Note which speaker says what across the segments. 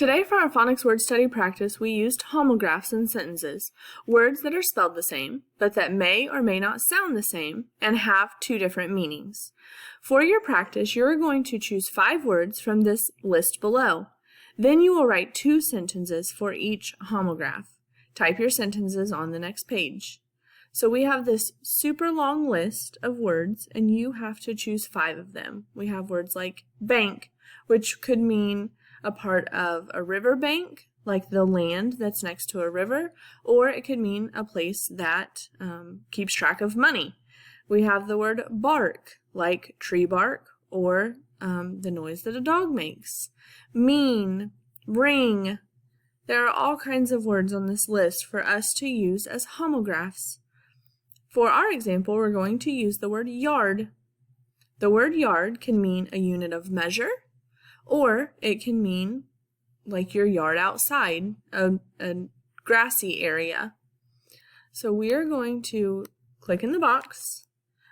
Speaker 1: Today for our phonics word study practice, we used homographs in sentences, words that are spelled the same, but that may or may not sound the same and have two different meanings. For your practice, you're going to choose 5 words from this list below. Then you will write 2 sentences for each homograph. Type your sentences on the next page. So we have this super long list of words, and you have to choose 5 of them. We have words like bank, which could mean a part of a river bank, like the land that's next to a river, or it could mean a place that keeps track of money. We have the word bark, like tree bark, or the noise that a dog makes. Mean, ring. There are all kinds of words on this list for us to use as homographs. For our example, we're going to use the word yard. The word yard can mean a unit of measure, or it can mean like your yard outside, a grassy area. So we are going to click in the box.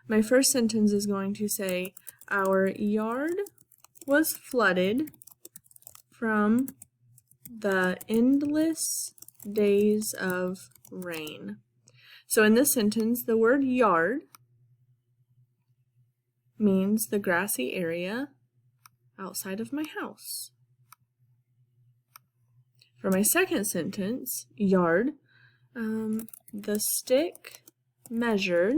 Speaker 1: My first sentence is going to say, our yard was flooded from the endless days of rain. So in this sentence, the word yard means the grassy area outside of my house. For my second sentence, yard, the stick measured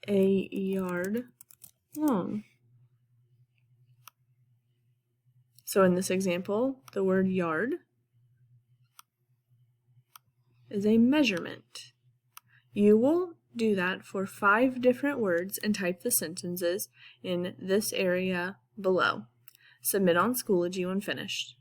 Speaker 1: a yard long. So in this example, the word yard is a measurement. You will do that for 5 different words and type the sentences in this area below. Submit on Schoology when finished.